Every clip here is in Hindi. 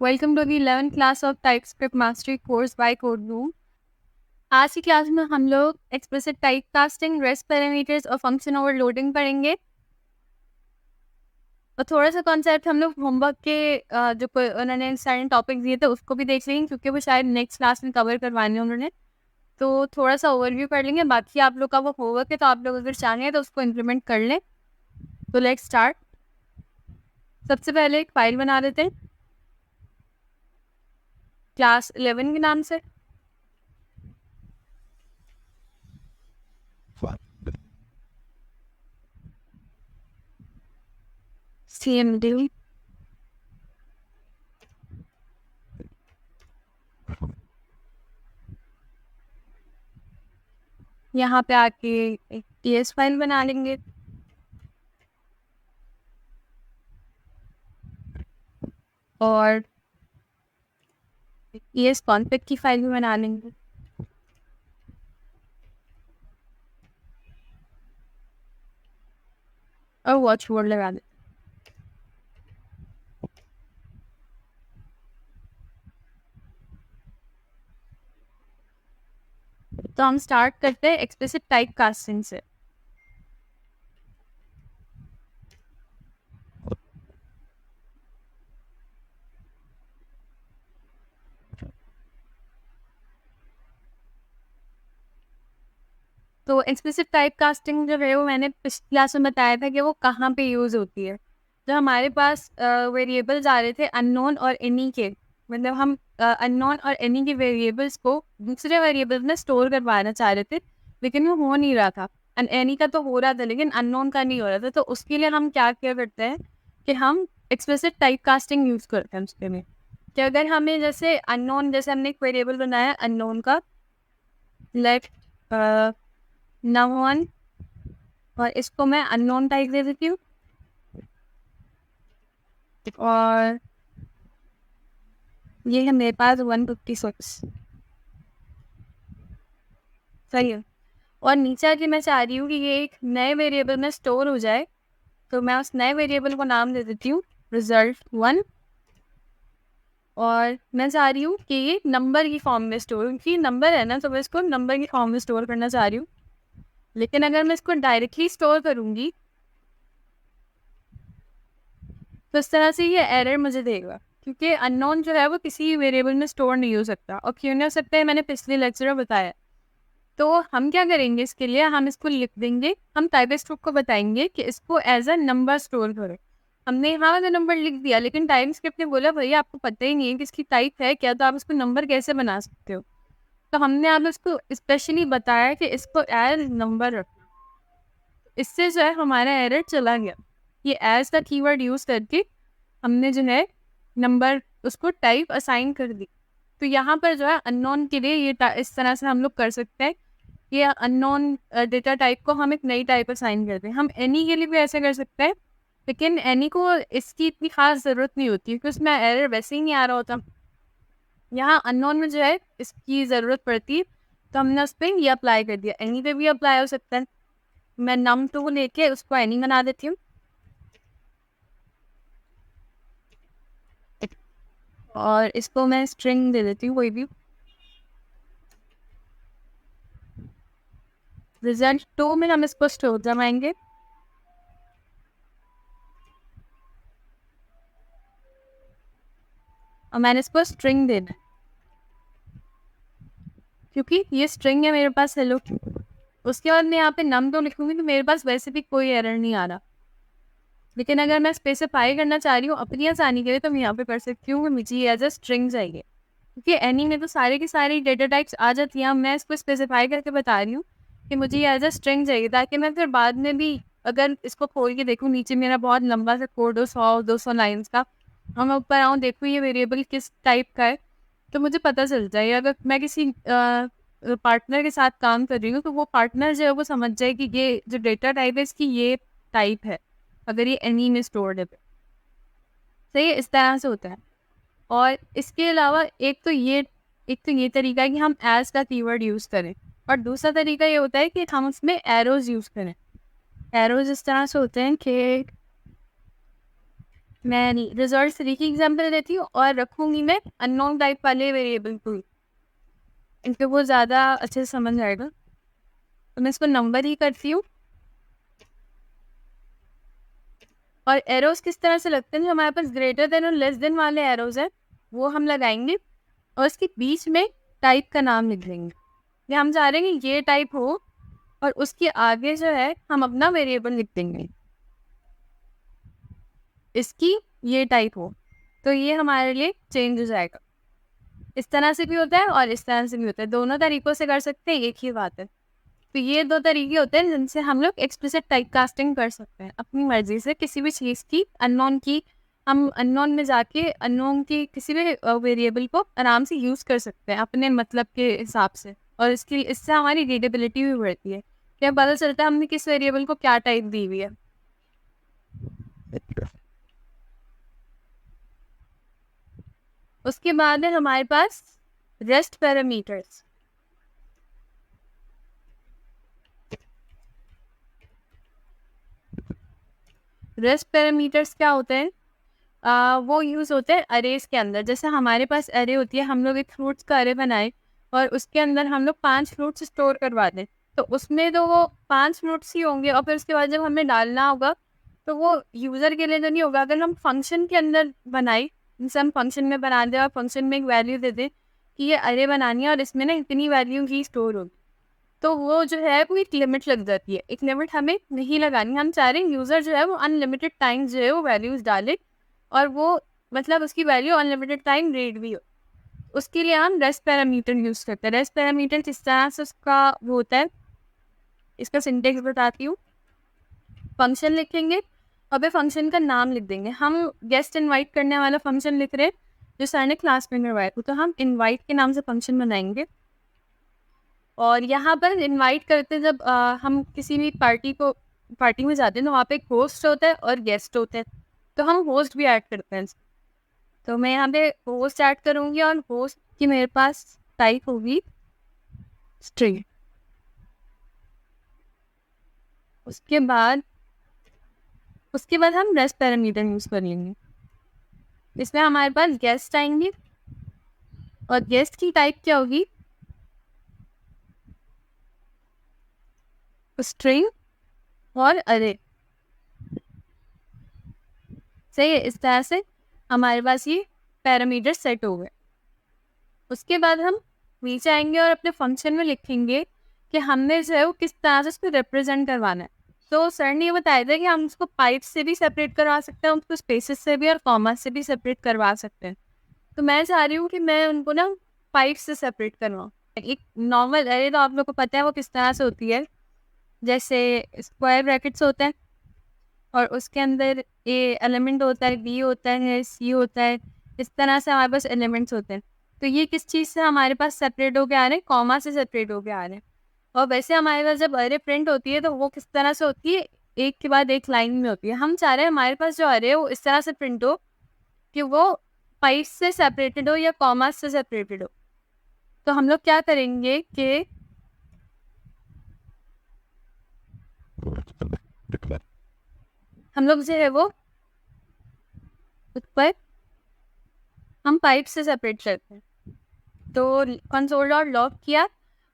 Welcome to the 11th class of TypeScript mastery course by Coderoom. आज की क्लास में हम लोग explicit type casting, rest parameters और फंक्शन ओवरलोडिंग पढ़ेंगे। और थोड़ा सा कॉन्सेप्ट हम लोग होमवर्क के जो उन्होंने सारे टॉपिक दिए थे उसको भी देख लेंगे, क्योंकि वो शायद नेक्स्ट क्लास में कवर करवाने उन्होंने। तो थोड़ा सा ओवरव्यू कर लेंगे, बाकी आप लोग का वो होमवर्क है, तो आप लोग अगर चाहें तो उसको इम्प्लीमेंट कर लें। तो लेट्स स्टार्ट। सबसे पहले एक फाइल बना देते हैं क्लास 11 के नाम से। CMD यहाँ पे आके एक TS फाइल बना लेंगे और ES कॉन्फिग की फाइल भी बना लेंगे। और वॉच वर्ड लगा दें। तो हम स्टार्ट करते हैं एक्सप्लिसिट टाइप कास्टिंग से। तो एक्सप्लिसिट टाइप कास्टिंग जो है वो मैंने पिछली क्लास में बताया था कि वो कहाँ पे यूज़ होती है। जो हमारे पास वेरिएबल्स आ रहे थे अननोन और एनी के, मतलब हम अननोन और एनी के वेरिएबल्स को दूसरे वेरिएबल्स में स्टोर करवाना चाह रहे थे, लेकिन वो हो नहीं रहा था। एंड एनी का तो हो रहा था लेकिन अननोन का नहीं हो रहा था। तो उसके लिए हम क्या क्या करते हैं कि हम एक्सप्लिसिट टाइप कास्टिंग यूज़ करते हैं उसके में। कि अगर हमें जैसे अननोन, जैसे हमने एक वेरिएबल बनाया अननोन का, लेट नम1, और इसको मैं अननोन टाइप दे देती हूँ। और ये है मेरे पास 156, सही है। और नीचे आके मैं चाह रही हूँ कि ये एक नए वेरिएबल में स्टोर हो जाए, तो मैं उस नए वेरिएबल को नाम दे देती हूँ result1। और मैं चाह रही हूँ कि ये नंबर की फॉर्म में स्टोर, क्योंकि नंबर है ना, तो मैं इसको नंबर की फॉर्म में स्टोर करना चाह रही हूँ। लेकिन अगर मैं इसको डायरेक्टली स्टोर करूँगी तो इस तरह से ये एरर मुझे देगा, क्योंकि अननोन जो है वो किसी वेरिएबल में स्टोर नहीं हो सकता। और क्यों नहीं हो सकता है, मैंने पिछले लेक्चर में बताया। तो हम क्या करेंगे, इसके लिए हम इसको लिख देंगे, हम टाइपस्क्रिप्ट को बताएंगे कि इसको एज अ नंबर स्टोर करो। हमने यहाँ वाला नंबर लिख दिया, लेकिन टाइपस्क्रिप्ट ने बोला भैया आपको पता ही नहीं है कि इसकी टाइप है क्या, तो आप इसको नंबर कैसे बना सकते हो। तो हमने आप इसको स्पेशली बताया कि इसको एज नंबर रखना। इससे जो है हमारा एरर चला गया। ये एज का कीवर्ड यूज करके हमने जो है नंबर उसको टाइप असाइन कर दी। तो यहाँ पर जो है अननोन के लिए ये इस तरह से हम लोग कर सकते हैं। ये अननोन डेटा टाइप को हम एक नई टाइप असाइन करते हैं। हम एनी के लिए भी ऐसे कर सकते हैं, लेकिन एनी को इसकी इतनी खास ज़रूरत नहीं होती, क्योंकि उसमें एरर वैसे ही नहीं आ रहा होता। यहाँ अननोन में जो है इसकी ज़रूरत पड़ती है, तो हमने उस पर ये अप्लाई कर दिया। एनी पे भी अप्लाई हो सकता है। मैं num2 लेके उसको एनी बना देती हूँ, और इसको मैं स्ट्रिंग दे देती हूँ कोई भी। result2 में हम इसको स्टोर जमाएंगे। और मैंने इसको स्ट्रिंग देना है, क्योंकि ये स्ट्रिंग है मेरे पास हेलो। उसके बाद मैं यहाँ पे num2 लिखूंगी तो मेरे पास वैसे भी कोई एरर नहीं आ रहा। लेकिन अगर मैं स्पेसिफाई करना चाह रही हूँ अपनी आसानी के लिए, तो मैं यहाँ पे कर सकती हूँ कि मुझे एज अ स्ट्रिंग चाहिए, क्योंकि एनी में तो सारे की सारी डेटा टाइप्स आ जाती हैं। मैं इसको स्पेसिफाई करके बता रही हूँ कि मुझे एज अ स्ट्रिंग चाहिए, ताकि मैं फिर बाद में भी अगर इसको खोल के देखूँ, नीचे मेरा बहुत लंबा सा कोड हो, 100-200 लाइन्स का, और मैं ऊपर आऊँ देखूँ ये वेरिएबल किस टाइप का है, तो मुझे पता चल जाए। अगर मैं किसी पार्टनर के साथ काम कर रही हूँ, तो वो पार्टनर जो है वो समझ जाए कि ये जो डेटा टाइप है इसकी ये टाइप है, अगर ये एनी में स्टोर्ड है। सही है, इस तरह से होता है। और इसके अलावा एक तो ये तरीका है कि हम एज का कीवर्ड यूज़ करें, और दूसरा तरीका ये होता है कि हम उसमें एरोज यूज़ करें। एरोज इस तरह से होते हैं कि मैं रिजल्ट 3 की एग्जाम्पल देती हूँ और रखूँगी मैं अननोन टाइप वाले वेरिएबल को, इनको वो ज़्यादा अच्छे से समझ आएगा। तो मैं इसको नंबर ही करती हूँ। और एरोज किस तरह से लगते हैं, जो हमारे पास ग्रेटर देन और लेस देन वाले एरोज हैं वो हम लगाएंगे और इसके बीच में टाइप का नाम लिख देंगे। ये हम चाह रहे हैं कि ये टाइप हो और उसके आगे जो है हम अपना वेरिएबल लिख देंगे, इसकी ये टाइप हो, तो ये हमारे लिए चेंज हो जाएगा। इस तरह से भी होता है और इस तरह से भी होता है, दोनों तरीकों से कर सकते हैं, एक ही बात है। तो ये 2 तरीके होते हैं जिनसे हम लोग एक्सप्लिसिट टाइपकास्टिंग कर सकते हैं अपनी मर्जी से, किसी भी चीज़ की अननोन की। हम अननोन में जाके अननोन की किसी भी वेरिएबल को आराम से यूज़ कर सकते हैं अपने मतलब के हिसाब से, और इससे हमारी रीडेबिलिटी भी बढ़ती है, क्या पता चलता है हमने किस वेरिएबल को क्या टाइप दी हुई है। उसके बाद है हमारे पास रेस्ट पैरामीटर्स। रेस्ट पैरामीटर्स क्या होते हैं? वो यूज़ होते हैं अरेज के अंदर। जैसे हमारे पास अरे होती है, हम लोग एक फ्रूट्स का अरे बनाए और उसके अंदर हम लोग 5 फ्रूट्स स्टोर करवा दें, तो उसमें तो वो 5 फ्रूट्स ही होंगे और फिर उसके बाद जब हमें डालना होगा तो वो यूज़र के लिए तो नहीं होगा। अगर हम फंक्शन के अंदर बनाए, जैसे हम फंक्शन में बना दें और फंक्शन में एक वैल्यू दे दें कि ये अरे बनानी है और इसमें ना इतनी वैल्यू ही स्टोर होगी, तो वो जो है वो एक लिमिट लग जाती है। एक लिमिट हमें नहीं लगानी, हम चाह रहे हैं यूज़र जो है वो अनलिमिटेड टाइम जो है वो वैल्यूज़ डाले और वो मतलब उसकी वैल्यू अनलिमिटेड टाइम रीड भी हो। उसके लिए हम रेस्ट पैरामीटर यूज़ करते हैं। रेस्ट पैरामीटर किस तरह से उसका वो होता है, इसका सिंटेक्स बताती हूँ। फंक्शन लिखेंगे और फिर फंक्शन का नाम लिख देंगे। हम गेस्ट इनवाइट करने वाला फंक्शन लिख रहे हैं जो सर ने क्लास में करवाया, तो हम इनवाइट के नाम से फंक्शन बनाएंगे। और यहाँ पर इनवाइट करते जब हम किसी भी पार्टी में जाते हैं तो वहाँ पे एक होस्ट होता है और गेस्ट होते हैं, तो हम होस्ट भी ऐड करते हैं। तो मैं यहाँ पे होस्ट ऐड करूँगी और होस्ट की मेरे पास टाइप होगी स्ट्रिंग। उसके बाद हम रेस्ट पैरामीटर यूज़ कर लेंगे। इसमें हमारे पास गेस्ट आएंगे और गेस्ट की टाइप क्या होगी, स्ट्रिंग और अरे। सही है, इस तरह से हमारे पास ये पैरामीटर सेट हो गए। उसके बाद हम नीचे आएंगे और अपने फंक्शन में लिखेंगे कि हमने जो है वो किस तरह से उसको रिप्रेजेंट करवाना है। तो सर ने ये बताया था कि हम उसको पाइप से भी सेपरेट करवा सकते हैं, उसको स्पेसेस से भी और कॉमा से भी सेपरेट करवा सकते हैं। तो मैं चाह रही हूँ कि मैं उनको ना पाइप से सेपरेट करवाऊँ। एक नॉर्मल अरे तो आप लोग को पता है वो किस तरह से होती है, जैसे स्क्वायर ब्रैकेट्स होते हैं और उसके अंदर ए एलिमेंट होता है, बी होता है, सी होता है, इस तरह से हमारे पास एलिमेंट्स होते हैं। तो ये किस चीज़ से हमारे पास सेपरेट होके आ रहे हैं, कॉमा से सेपरेट होके आ रहे हैं। और वैसे हमारे पास जब अरे प्रिंट होती है तो वो किस तरह से होती है, एक के बाद एक लाइन में होती है। हम चाह रहे हैं हमारे पास जो अरे है वो इस तरह से प्रिंट हो कि वो पाइप से सेपरेटेड हो या कॉमा से सेपरेटेड हो। तो हम लोग क्या करेंगे कि हम लोग जो है वो ऊपर हम पाइप से सेपरेट करते हैं। तो कंसोल डॉट लॉग किया,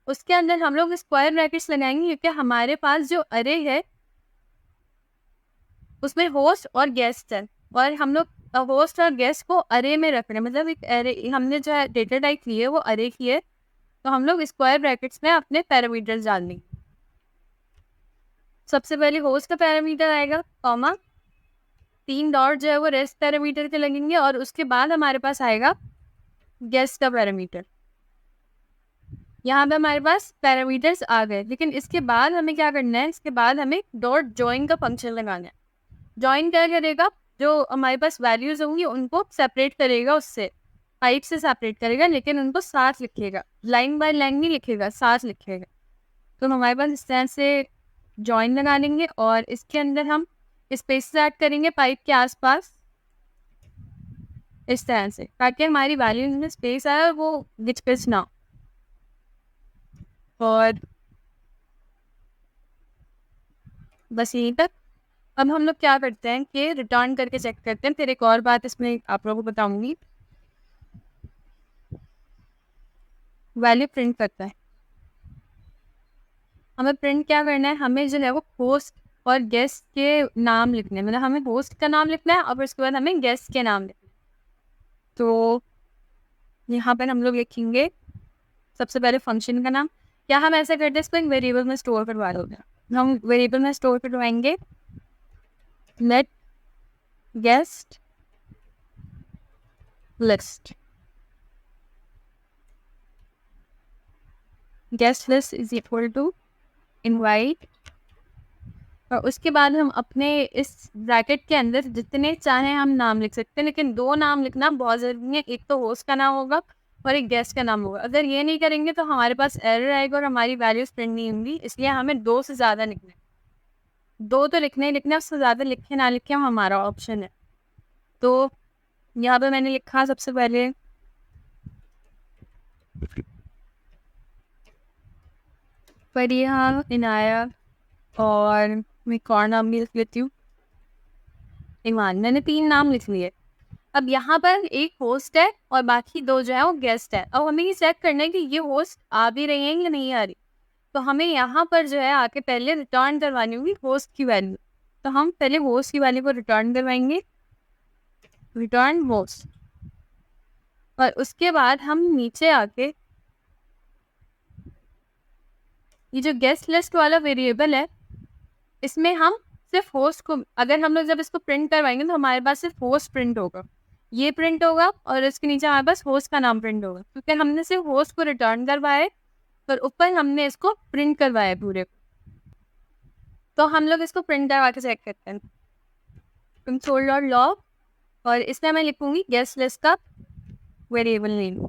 उसके अंदर हम लोग स्क्वायर ब्रैकेट्स लगाएंगे क्योंकि हमारे पास जो अरे है उसमें होस्ट और गेस्ट है और हम लोग होस्ट और गेस्ट को अरे में रख रहे हैं। मतलब एक अरे हमने जो है डेटा टाइप ली है वो अरे की है, तो हम लोग स्क्वायर ब्रैकेट्स में अपने पैरामीटर्स डाल देंगे। सबसे पहले होस्ट का पैरामीटर आएगा, कॉमा 3 डॉट जो है वो रेस्ट पैरामीटर के लगेंगे और उसके बाद हमारे पास आएगा गेस्ट का पैरामीटर। यहाँ पे हमारे पास पैरामीटर्स आ गए, लेकिन इसके बाद हमें क्या करना है, इसके बाद हमें डॉट जॉइन का फंक्शन लगाना है। जॉइन क्या करेगा, जो हमारे पास वैल्यूज होंगी उनको सेपरेट करेगा, उससे पाइप से सेपरेट करेगा, लेकिन उनको साथ लिखेगा, लाइन बाय लाइन नहीं लिखेगा, साथ लिखेगा। तो हमारे पास इस तरह से जॉइन लगा लेंगे और इसके अंदर हम स्पेस ऐड करेंगे पाइप के आसपास इस तरह से, ताकि हमारी वैल्यूज में स्पेस आए और वो गिच पिच ना। और बस यहीं तक। अब हम लोग क्या करते हैं कि रिटर्न करके चेक करते हैं। फिर एक और बात इसमें आप लोगों को बताऊंगी, वैल्यू प्रिंट करता है। हमें प्रिंट क्या करना है, हमें जो है वो होस्ट और गेस्ट के नाम लिखने हैं। मतलब हमें होस्ट का नाम लिखना है और फिर उसके बाद हमें गेस्ट के नाम लिखना है। तो यहाँ पर हम लोग लिखेंगे सबसे पहले फंक्शन का नाम। क्या हम ऐसा करते हैं, इसको एक वेरिएबल में स्टोर करवा दोगे। हम वेरिएबल में स्टोर करवाएंगे let guest list. Guest list is equal to invite, और उसके बाद हम अपने इस ब्रैकेट के अंदर जितने चाहे हम नाम लिख सकते हैं, लेकिन 2 नाम लिखना बहुत ज़रूरी है। एक तो होस्ट का नाम होगा और एक गेस्ट का नाम होगा। अगर ये नहीं करेंगे तो हमारे पास एरर आएगा और हमारी वैल्यूज प्रिंट नहीं होंगी। इसलिए हमें 2 से ज़्यादा लिखना है। 2 तो लिखना ही लिखना है, उससे ज़्यादा लिखे ना लिखे हमारा ऑप्शन है। तो यहाँ पे मैंने लिखा सबसे पहले फरीहा, इनाया और मैं एक और नाम भी लिख लेती हूँ, ईमान। मैंने 3 नाम लिख लिए। अब यहाँ पर एक होस्ट है और बाकी 2 जो है वो गेस्ट है। अब हमें ये चेक करना है कि ये होस्ट आ भी रही है या नहीं आ रही। तो हमें यहाँ पर जो है आके पहले रिटर्न करवानी होगी होस्ट की वैल्यू। तो हम पहले होस्ट की वैल्यू को रिटर्न करवाएंगे, रिटर्न होस्ट। और उसके बाद हम नीचे आके ये जो गेस्ट लिस्ट वाला वेरिएबल है, इसमें हम सिर्फ होस्ट को, अगर हम लोग जब इसको प्रिंट करवाएंगे तो हमारे पास सिर्फ होस्ट प्रिंट होगा, ये प्रिंट होगा और इसके नीचे हमारे पास होस्ट का नाम प्रिंट होगा, क्योंकि हमने सिर्फ होस्ट को रिटर्न करवाया है पर ऊपर हमने इसको प्रिंट करवाया पूरे को। तो हम लोग इसको प्रिंट करवा के चेक करते हैं। कंसोल डॉट लॉग, और इसमें मैं लिखूंगी गेस्ट लिस्ट का वेरिएबल नेम,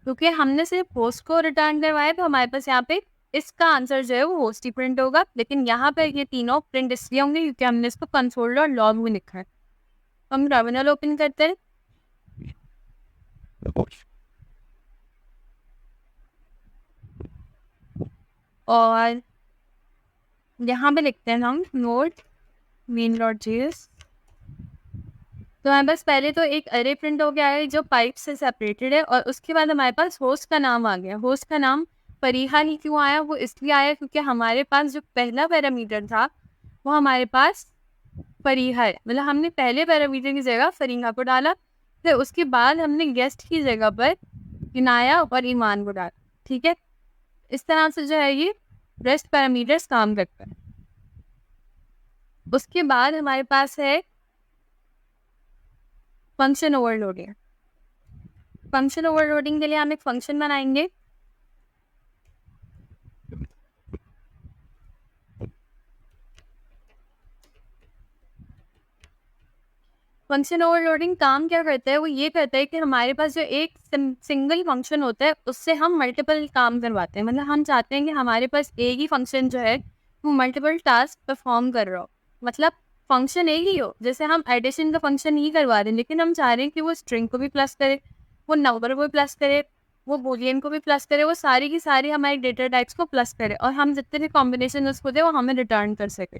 क्योंकि हमने सिर्फ होस्ट को रिटर्न करवाया तो हमारे पास यहाँ पे इसका आंसर जो है वो होस्ट ही प्रिंट होगा। लेकिन यहाँ पर ये तीनों प्रिंट इसलिए होंगे क्योंकि हमने इसको कंसोल डॉट लॉग में लिखा है। हम टर्मिनल ओपन करते हैं और यहाँ पे लिखते हैं हम नोड मेन डॉट जेएस। तो हमारे पास पहले तो एक अरे प्रिंट हो गया है जो पाइप से सेपरेटेड है, और उसके बाद हमारे पास होस्ट का नाम आ गया। होस्ट का नाम फरीहा ही क्यों आया, वो इसलिए आया क्योंकि हमारे पास जो पहला पैरामीटर था वो हमारे पास फरीहा है। मतलब हमने पहले पैरामीटर की जगह फरीहा को डाला, फिर उसके बाद हमने गेस्ट की जगह पर इनाया और ईमान को डाला। ठीक है, इस तरह से जो है ये रेस्ट पैरामीटर्स काम करता है। उसके बाद हमारे पास है फंक्शन ओवरलोडिंग। फंक्शन ओवरलोडिंग के लिए हम एक फंक्शन बनाएंगे। फंक्शन ओवरलोडिंग काम क्या करता है, वो ये करता है कि हमारे पास जो एक सिंगल फंक्शन होता है उससे हम मल्टीपल काम करवाते हैं। मतलब हम चाहते हैं कि हमारे पास एक ही फंक्शन जो है वो मल्टीपल टास्क परफॉर्म कर रहा हो। मतलब फंक्शन एक ही हो, जैसे हम एडिशन का फंक्शन ही करवा रहे हैं, लेकिन हम चाह रहे हैं कि वो स्ट्रिंग को भी प्लस करे, वो नंबर को भी प्लस करे, वो बूलियन को भी प्लस करे, वो सारी की सारी हमारे डेटा टाइप्स को प्लस करे, और हम जितने भी कॉम्बिनेशन उसको दे वो हमें रिटर्न कर सके।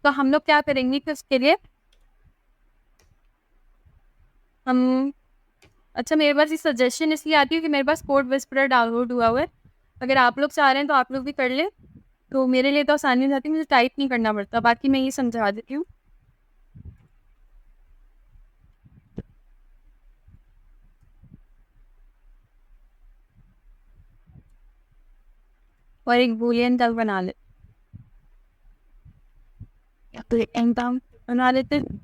तो हम लोग क्या करेंगे कि उसके लिए हम, अच्छा मेरे पास ये सजेशन इसलिए आती है कि मेरे पास कोड विस्परर डाउनलोड हुआ हुआ है। अगर आप लोग चाह रहे हैं तो आप लोग भी कर ले, तो मेरे लिए तो आसानी हो जाती है, मुझे टाइप नहीं करना पड़ता। बाकी मैं ये समझा देती हूँ। और एक बूलियन तक बना ले, तो एक एंड बना लेते हैं।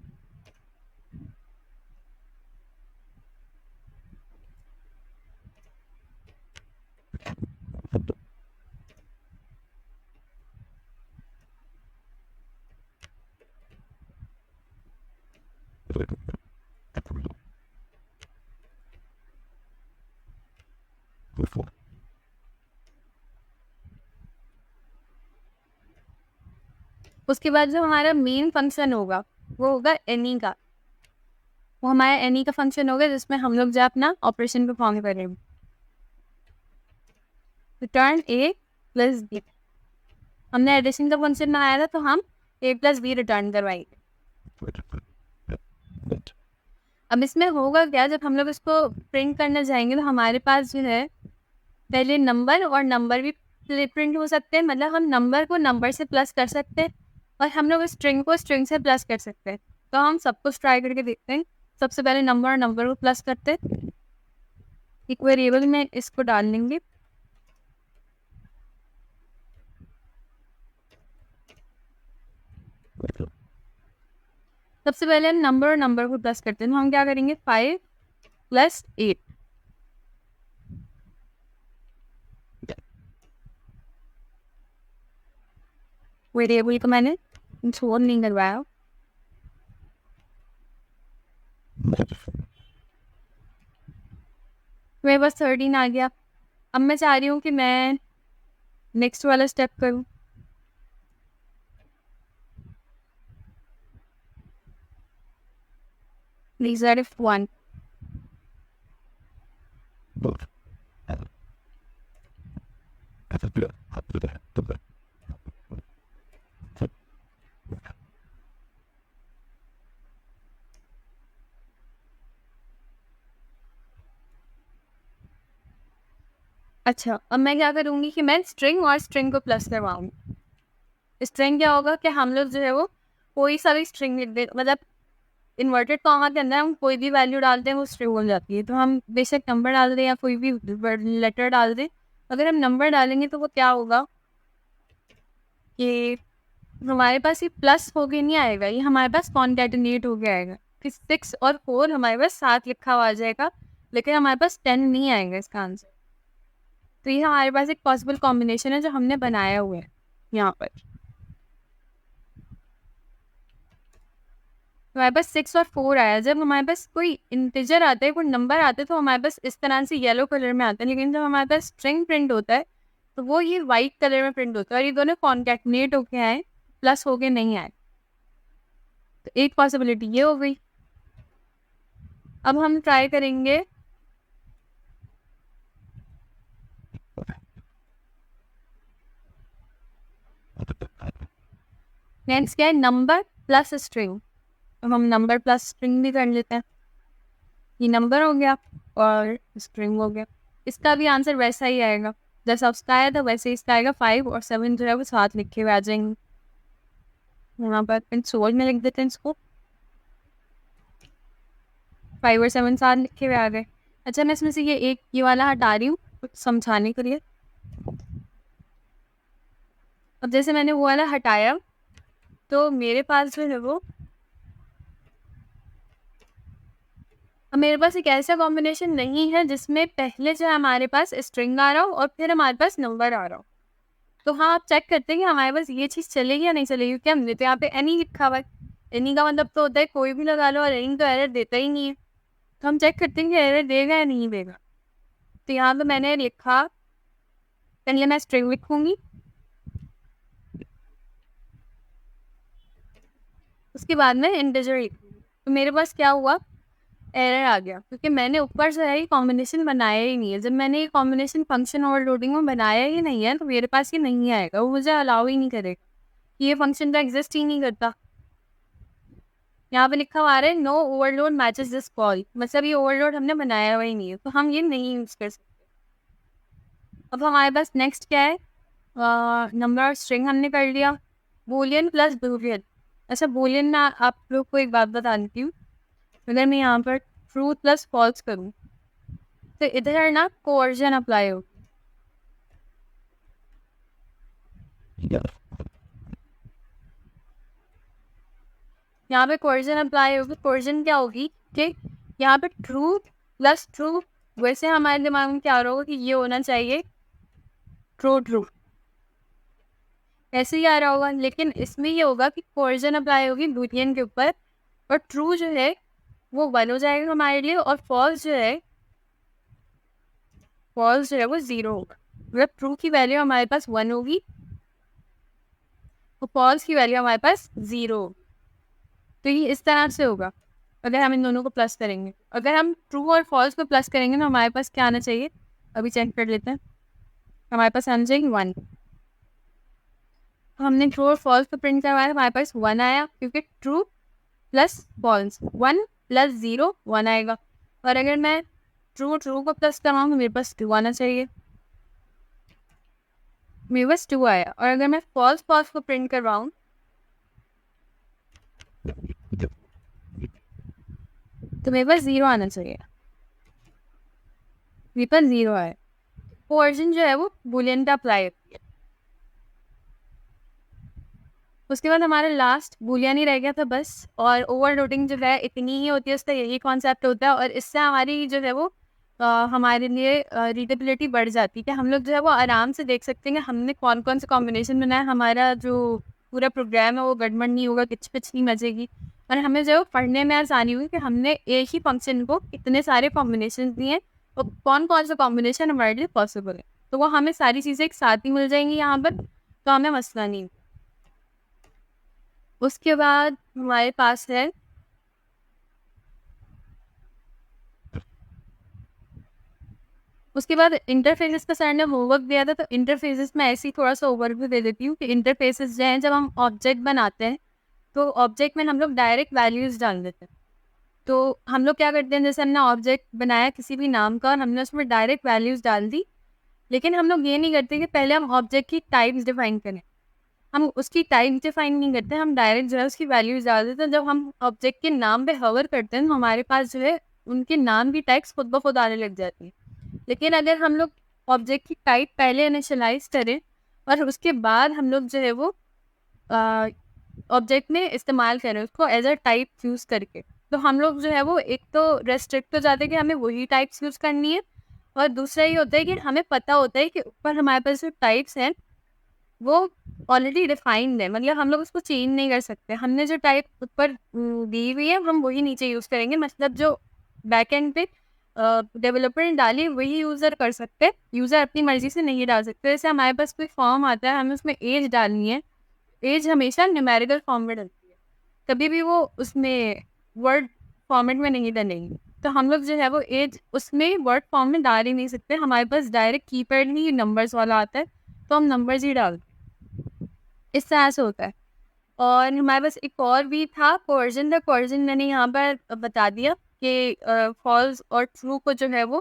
उसके बाद जो हमारा मेन फंक्शन होगा वो होगा एनी का। वो हमारा एनी का फंक्शन होगा जिसमें हम लोग जो अपना ऑपरेशन परफॉर्म करेंगे। रिटर्न ए प्लस बी। हमने एडिशन का फंक्शन बनाया था तो हम ए प्लस बी रिटर्न करवाएंगे। अब इसमें होगा क्या, जब हम लोग इसको प्रिंट करने जाएंगे तो हमारे पास जो है पहले नंबर और नंबर भी प्रिंट हो सकते हैं, मतलब हम नंबर को नंबर से प्लस कर सकते हैं और हम लोग स्ट्रिंग को स्ट्रिंग से प्लस कर सकते हैं। तो हम सब कुछ ट्राई करके देखते हैं। सबसे पहले नंबर और नंबर को प्लस करते हैं, एक वेरिएबल में इसको डाल लेंगे। सबसे पहले हम नंबर और नंबर को प्लस करते हैं, तो हम क्या करेंगे 5 + 8। वेरिएबल को मैंने छोड़ नहीं करवाया। मेरे पास 13 आ गया। अब मैं चाह रही हूँ कि मैं नेक्स्ट वाला स्टेप करूँ। These are if 1. अच्छा, अब मैं क्या करूँगी कि मैं स्ट्रिंग और स्ट्रिंग को प्लस करवाऊँगी। स्ट्रिंग क्या होगा कि हम लोग जो है वो कोई सा भी स्ट्रिंग लिख दे, मतलब इन्वर्टेड कॉमा के अंदर हम कोई भी वैल्यू डालते हैं वो स्ट्रिंग बन जाती है। तो हम बेशक नंबर डाल दें या कोई भी लेटर डाल दें, अगर हम नंबर डालेंगे तो वो क्या होगा कि हमारे पास ये प्लस होके नहीं आएगा, ये हमारे पास कॉन्कैटिनेट होके आएगा कि 6 और 4 हमारे पास 7 लिखा हुआ आ जाएगा, लेकिन हमारे पास 10 नहीं आएगा इसका आंसर। तो ये हमारे पास एक पॉसिबल कॉम्बिनेशन है जो हमने बनाया हुआ है यहाँ पर। हमारे पास 6 और 4 आया। जब हमारे पास कोई इंटीजर आता है, कोई नंबर आता है, तो हमारे पास इस तरह से येलो कलर में आता है, लेकिन जब हमारे पास स्ट्रिंग प्रिंट होता है तो वो ये वाइट कलर में प्रिंट होता है और ये दोनों कॉन्कैटिनेट होके आए, प्लस होके नहीं आए। तो एक पॉसिबिलिटी ये हो गई। अब हम ट्राई करेंगे नेक्स्ट क्या है, नंबर प्लस स्ट्रिंग। अब हम नंबर प्लस स्ट्रिंग भी कर लेते हैं। ये नंबर हो गया और स्ट्रिंग हो गया। इसका भी आंसर वैसा ही आएगा जैसा उसका आया था, वैसे ही इसका आएगा। 5 और 7 जो है वो साथ लिखे हुए आ जाएंगे। यहाँ पर कंसोल में लिख देते हैं इसको, 5 और 7 साथ लिखे हुए आ गए। अच्छा, मैं इसमें से ये वाला हटा रही हूँ कुछ समझाने के लिए। अब जैसे मैंने वो वाला हटाया तो मेरे पास जो है वो, अब मेरे पास एक ऐसा कॉम्बिनेशन नहीं है जिसमें पहले जो है हमारे पास स्ट्रिंग आ रहा हो और फिर हमारे पास नंबर आ रहा हो। तो हाँ, आप चेक करते हैं कि हमारे पास ये चीज़ चलेगी या नहीं चलेगी, क्योंकि हमने तो यहाँ पे एनी लिखा हुआ है। एनी का मतलब तो होता है कोई भी लगा लो, और एनी तो एरर देता ही नहीं है। तो हम चेक करते हैं कि एरर देगा या नहीं देगा। तो यहाँ पे मैंने लिखा, पहले मैं स्ट्रिंग लिखूंगी, उसके बाद में इंटीजर लिखूंगी। तो मेरे पास क्या हुआ, एरर आ गया, क्योंकि मैंने ऊपर से है ये कॉम्बिनेशन बनाया ही नहीं है। जब मैंने ये कॉम्बिनेशन फंक्शन ओवरलोडिंग में बनाया ही नहीं है तो मेरे पास ये नहीं आएगा, वो मुझे अलाउ ही नहीं करेगा। ये फंक्शन तो एग्जिस्ट ही नहीं करता। यहाँ पे लिखा हुआ आ रहा है no overload matches this call, मतलब ये ओवरलोड हमने बनाया हुआ ही नहीं है, तो हम ये नहीं यूज़ कर सकते। अब हमारे पास नेक्स्ट क्या है, नंबर और स्ट्रिंग हमने कर लिया। Boolean plus Boolean. अच्छा, बूलियन में आप लोग को एक बात बता देती हूँ। अगर मैं यहाँ पर ट्रू प्लस फॉल्स करूँ तो इधर ना कोवर्जन अप्लाई हो। यहाँ पे कोवर्जन अप्लाई होगी। कोवर्जन क्या होगी कि यहाँ पे ट्रू प्लस ट्रू, वैसे हमारे दिमाग में क्या होगा कि ये होना चाहिए ट्रू ट्रू, ऐसे ही आ रहा होगा, लेकिन इसमें ये होगा कि कोवर्जन अप्लाई होगी बूलियन के ऊपर, और ट्रू जो है वो 1 हो जाएगा हमारे लिए, और फॉल्स जो है वो 0 होगा। मतलब ट्रू की वैल्यू हमारे पास 1 होगी और फॉल्स की वैल्यू हमारे पास 0 होगी। तो ये इस तरह से होगा अगर हम इन दोनों को प्लस करेंगे। अगर हम ट्रू और फॉल्स को प्लस करेंगे तो हमारे पास क्या आना चाहिए, अभी चेक कर लेते हैं। हमारे पास आना चाहिए 1। हमने ट्रू और फॉल्स को प्रिंट करवाया, हमारे पास 1 आया, क्योंकि ट्रू प्लस फॉल्स 1 प्लस 0 1 आएगा। और अगर मैं ट्रू ट्रू को प्लस करवाऊँ तो मेरे पास 2 आना चाहिए, मेरे पास 2 आया। और अगर मैं फॉल्स फॉल्स को प्रिंट करवाऊँ तो मेरे पास 0 आना चाहिए, मेरे पास 0 आया। कोवर्जन जो है वो बुलियन पे अप्लाई होती है। उसके बाद हमारा लास्ट बुलियन ही रह गया था बस। और ओवरलोडिंग जो है इतनी ही होती है, उसका यही कॉन्सेप्ट होता है। और इससे हमारी जो है वो हमारे लिए रीडेबिलिटी बढ़ जाती है कि हम लोग जो है वो आराम से देख सकते हैं कि हमने कौन कौन से कॉम्बिनेशन बनाया, हमारा जो पूरा प्रोग्राम है वो गड़बड़ नहीं होगा, किच पिच नहीं मचेगी। और हमें जो है वो पढ़ने में आसानी हुई कि हमने एक ही फंक्शन को इतने सारे कॉम्बिनेशन दिए हैं और कौन कौन सा कॉम्बिनेशन हमारे लिए पॉसिबल है, तो वो हमें सारी चीज़ें एक साथ ही मिल जाएंगी यहाँ पर, तो हमें मसला नहीं। उसके बाद हमारे पास है उसके बाद इंटरफेसेस का सर ने होमवर्क दिया था। तो इंटरफेसेस में ऐसे ही थोड़ा सा ओवरव्यू दे देती हूँ कि इंटरफेसेस जो हैं, जब हम ऑब्जेक्ट बनाते हैं तो ऑब्जेक्ट में हम लोग डायरेक्ट वैल्यूज़ डाल देते हैं। तो हम लोग क्या करते हैं, जैसे हमने ऑब्जेक्ट बनाया किसी भी नाम का और हमने उसमें डायरेक्ट वैल्यूज़ डाल दी, लेकिन हम लोग ये नहीं करते कि पहले हम ऑब्जेक्ट की टाइप्स डिफाइन करें। हम उसकी टाइप डिफाइन नहीं करते, हम डायरेक्ट जो है उसकी वैल्यूज डाल देते हैं। जब हम ऑब्जेक्ट के नाम पे हवर करते हैं तो हमारे पास जो है उनके नाम की टाइप्स खुद ब खुद आने लग जाती है। लेकिन अगर हम लोग ऑब्जेक्ट की टाइप पहले इनिशियलाइज करें और उसके बाद हम लोग जो है वो ऑब्जेक्ट में इस्तेमाल करें उसको एज अ टाइप यूज़ करके, तो हम लोग जो है वो एक तो रेस्ट्रिक्ट हो जाते हैं कि हमें वही टाइप्स यूज़ करनी है। और दूसरा ये होता है कि हमें पता होता है कि ऊपर हमारे पास जो टाइप्स हैं वो ऑलरेडी डिफाइंड है, मतलब हम लोग उसको चेंज नहीं कर सकते। हमने जो टाइप ऊपर दी हुई है हम वही नीचे यूज़ करेंगे, मतलब जो बैकएंड पे डेवलपर ने डाली वही यूज़र कर सकते हैं, यूज़र अपनी मर्जी से नहीं डाल सकते। जैसे हमारे पास कोई फॉर्म आता है, हमें उसमें एज डालनी है, एज हमेशा न्यूमेरिकल फॉर्म में डलती है, कभी भी वो उसमें वर्ड फॉर्मेट में नहीं डलेगी। तो हम लोग जो है वो एज उसमें वर्ड फॉर्म में डाल ही नहीं सकते, हमारे पास डायरेक्ट कीपैड ही नंबर्स वाला आता है, तो हम नंबर्स ही डालते हैं। इस तरह से होता है। और हमारे पास एक और भी था, कोवर्जन था। कोवर्जन मैंने यहाँ पर बता दिया कि फॉल्स और ट्रू को जो है वो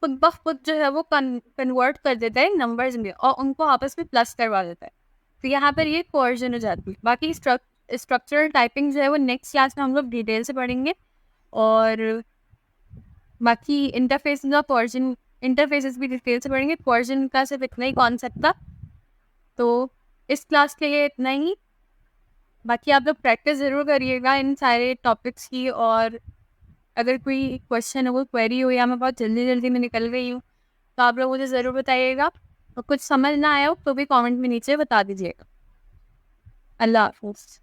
खुद ब खुद जो है वो कन्वर्ट कर देता है नंबर्स में और उनको आपस में प्लस करवा देता है। तो यहाँ पर ये कोवर्जन हो जाती है। बाकी स्ट्रक्चरल टाइपिंग जो है वो नेक्स्ट क्लास में हम लोग डिटेल से पढ़ेंगे। और बाकी इंटरफेस का कोवर्जन, इंटरफेसेस भी डिटेल से पढ़ेंगे। कोवर्जन का सिर्फ इतना ही कॉन्सेप्ट था। तो इस क्लास के लिए इतना ही। बाकी आप लोग प्रैक्टिस ज़रूर करिएगा इन सारे टॉपिक्स की। और अगर कोई क्वेश्चन हो, कोई क्वेरी हो या मैं बहुत जल्दी जल्दी में निकल गई हूँ तो आप लोग मुझे ज़रूर बताइएगा। और कुछ समझ ना आया हो तो भी कमेंट में नीचे बता दीजिएगा। अल्लाह हाफ़िज़।